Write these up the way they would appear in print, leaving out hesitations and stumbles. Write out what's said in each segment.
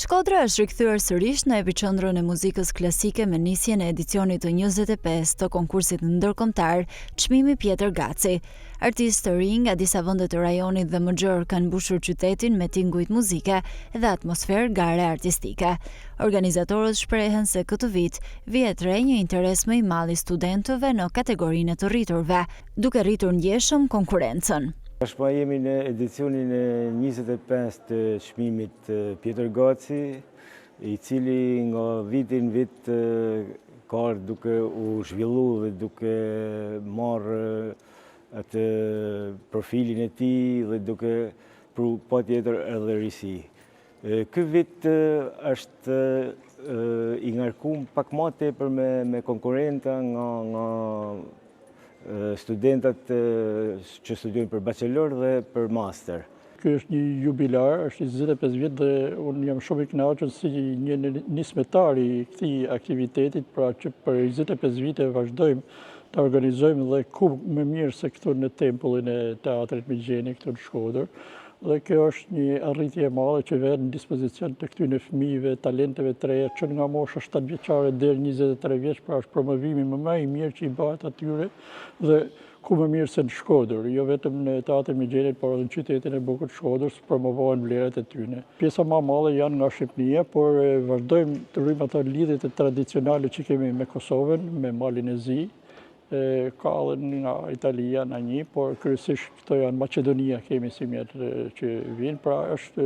Shkodra është rikthyer sërish në epiqendrën e muzikës klasike me nisjen e edicionit të 25 të konkursit ndërkombëtar Çmimi Pjetër Gaci. Artistë të rinj nga disa vende të rajonit dhe Mëxhor kanë mbushur qytetin me tingujt muzike dhe atmosferë gare artistike. Organizatorët shprehen se këtë vit vihet re një interes më i madh i studentëve në kategorinë të rriturve, duke rritur ndjeshëm konkurrencën. Tashmë jemi në edicionin e 25 të Çmimit Pjetër Gaci, i cili nga viti në vit ka duke u zhvilluar dhe duke marrë atë profilin e tij dhe duke pru patjetër edhe risi. Ky vit është i ngarkuar pak më tepër me konkurrenta nga studentat që studiojnë për bachelor dhe për master. Ky është një jubilar, është 25 vjet dhe unë jam shumë i kënaqur si një nismetar i këtij aktivitetit, pra që për 25 vite vazhdojmë ta organizojmë dhe ku më mirë se këtu në tempullin e teatrit Migjeni këtu në Shkodër. Dhe kjo është një arritje e madhe që vjen në dispozicion të këtyre fëmijëve, talenteve të reja, që nga mosha 7 vjeçare deri 23 vjeç, pra është promovimi më i mirë që i bëhet atyre dhe ku më mirë se në Shkodër, jo vetëm në teatrin Migjeni, por edhe në qytetin e bukur të Shkodrës promovohen vlerat e tyre. Pjesa më e madhe janë nga Shqipëria, por vazhdojmë të rrymë ato lidhjet e tradicionale që kemi me Kosovën, me Malin e Zi, ka edhe nga Italia në një, por kryesisht këto janë Maqedonia kemi si mjetë që vinë, pra është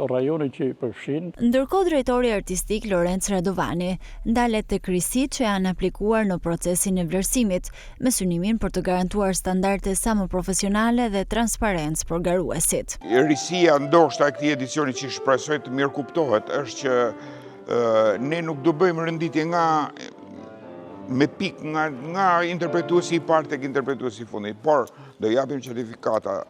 rajoni që i përfshin. Ndërkohë drejtori artistik Lorenz Radovani ndalet tek risitë që janë aplikuar në procesin e vlerësimit, me synimin për të garantuar standarde sa më profesionale dhe transparencë për garuesit. Risia ndoshta e këtij edicioni që shpresoj të mirë kuptohet është që ne nuk do bëjmë renditje me pik nga interpretuesi i parë tek interpretuesi i fundit, por do japim certifikata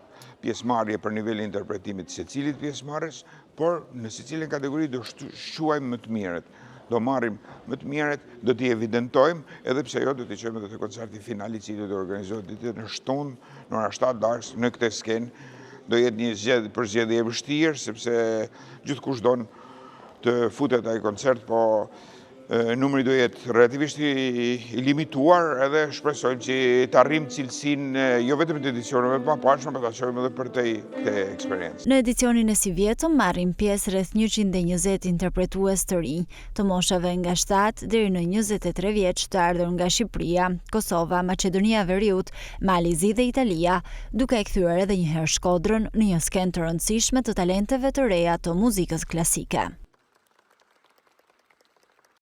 pjesëmarrje për nivelin e interpretimit secilit pjesëmarrës, por në secilën kategori do shquajmë më të mirët. Do marrim më të mirët, do t'i evidentojmë, edhe pse jo do t'i çojmë edhe te koncerti final i cili do të organizohet ditën e shtunë në ora 7 darkës në këtë skenë. Do jetë një përzgjedhje e vështirë sepse gjithkush don të futet ai koncert, po numri do jetë relativisht i limituar edhe shpresojmë që të arrijmë cilësinë jo vetëm të edicioneve të papashme, por ta shohim edhe për këtë eksperiencë. Në edicionin e si vjetëm marrin pjesë rreth 120 interpretues të rinj, të moshave nga 7 deri në 23 vjeç, të ardhur nga Shqipëria, Kosova, Maqedonia e Veriut, Mali i Zi dhe Italia, duke e kthyer edhe një herë Shkodrën në një skenë të rëndësishme të talenteve të reja të muzikës klasike.